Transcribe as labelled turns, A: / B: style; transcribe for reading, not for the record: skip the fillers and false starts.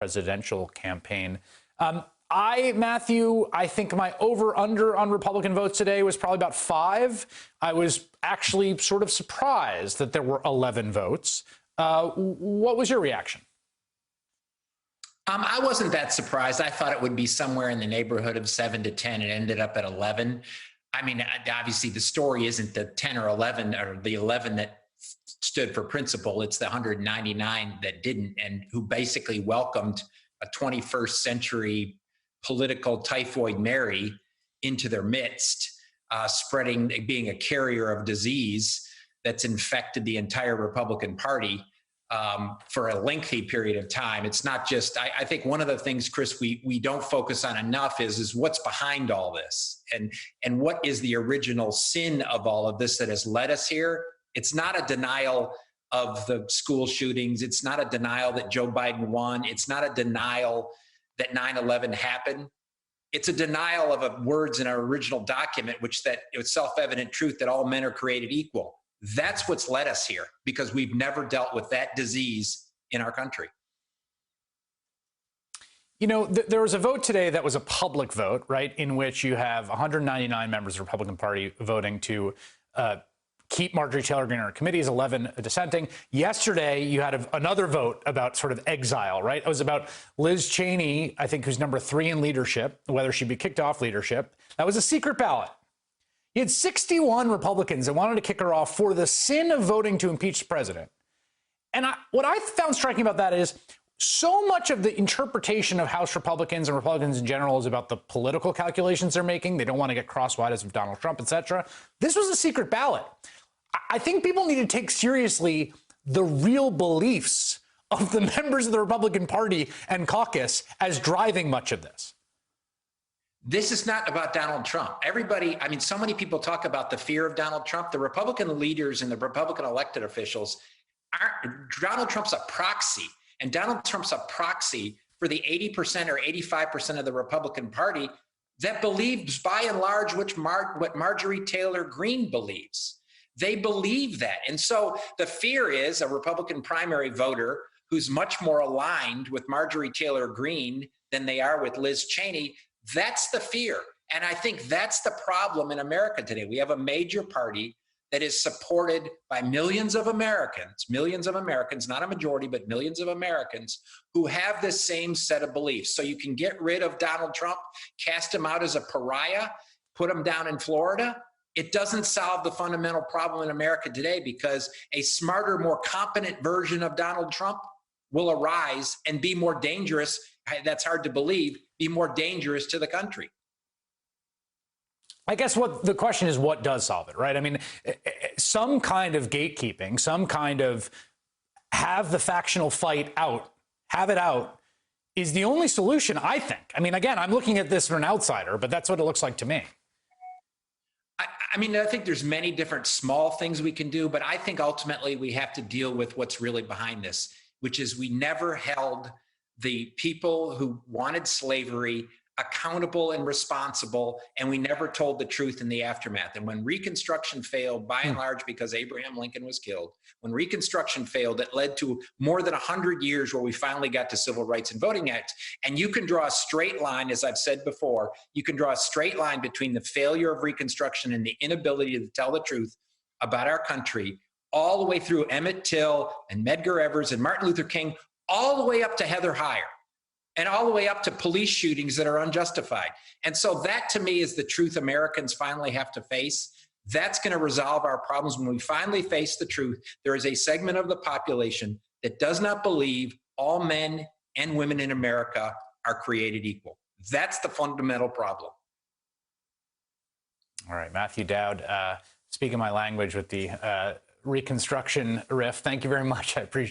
A: presidential campaign. Matthew, I think my over-under on Republican votes today was probably about 5. I was actually sort of surprised that there were 11 votes. What was your reaction?
B: I wasn't that surprised. I thought it would be somewhere in the neighborhood of 7 to 10. It ended up at 11. I mean, obviously the story isn't the 10 or 11 or the 11 that stood for principle. It's the 199 that didn't, and who basically welcomed a 21st century political typhoid Mary into their midst, being a carrier of disease that's infected the entire Republican Party for a lengthy period of time. It's not just, I think one of the things, Chris, we don't focus on enough is what's behind all this, and what is the original sin of all of this that has led us here. It's not a denial of the school shootings. It's not a denial that Joe Biden won. It's not a denial that 9/11 happened. It's a denial of words in our original document, which that it was self-evident truth that all men are created equal. That's what's led us here, because we've never dealt with that disease in our country.
A: You know, there was a vote today that was a public vote, right, in which you have 199 members of the Republican Party voting to keep Marjorie Taylor Greene on her committees, 11 dissenting. Yesterday, you had another vote about sort of exile, right? It was about Liz Cheney, I think, who's number 3 in leadership, whether she'd be kicked off leadership. That was a secret ballot. You had 61 Republicans that wanted to kick her off for the sin of voting to impeach the president. And what I found striking about that is so much of the interpretation of House Republicans and Republicans in general is about the political calculations they're making. They don't want to get crosswise of Donald Trump, et cetera. This was a secret ballot. I think people need to take seriously the real beliefs of the members of the Republican Party and caucus as driving much of this.
B: This is not about Donald Trump. Everybody, I mean, so many people talk about the fear of Donald Trump. The Republican leaders and the Republican elected officials Donald Trump's a proxy, and Donald Trump's a proxy for the 80% or 85% of the Republican Party that believes, by and large, what Marjorie Taylor Greene believes. They believe that. And so the fear is a Republican primary voter who's much more aligned with Marjorie Taylor Greene than they are with Liz Cheney. That's the fear. And I think that's the problem in America today. We have a major party that is supported by millions of Americans, not a majority, but millions of Americans who have this same set of beliefs. So you can get rid of Donald Trump, cast him out as a pariah, put him down in Florida. It doesn't solve the fundamental problem in America today, because a smarter, more competent version of Donald Trump will arise and be more dangerous. That's hard to believe, be more dangerous to the country.
A: I guess what the question is, what does solve it, right? I mean, some kind of gatekeeping, some kind of have the factional fight out, have it out, is the only solution, I think. I mean, again, I'm looking at this from an outsider, but that's what it looks like to me.
B: I mean, I think there's many different small things we can do, but I think ultimately we have to deal with what's really behind this, which is we never held the people who wanted slavery accountable and responsible, and we never told the truth in the aftermath. And when Reconstruction failed, by and large, because Abraham Lincoln was killed, when Reconstruction failed, it led to more than 100 years where we finally got to civil rights and voting acts. And you can draw a straight line, as I've said before, you can draw a straight line between the failure of Reconstruction and the inability to tell the truth about our country, all the way through Emmett Till and Medgar Evers and Martin Luther King, all the way up to Heather Heyer, and all the way up to police shootings that are unjustified. And so that, to me, is the truth Americans finally have to face. That's going to resolve our problems. When we finally face the truth, there is a segment of the population that does not believe all men and women in America are created equal. That's the fundamental problem.
A: All right, Matthew Dowd, speaking my language with the Reconstruction riff. Thank you very much. I appreciate it.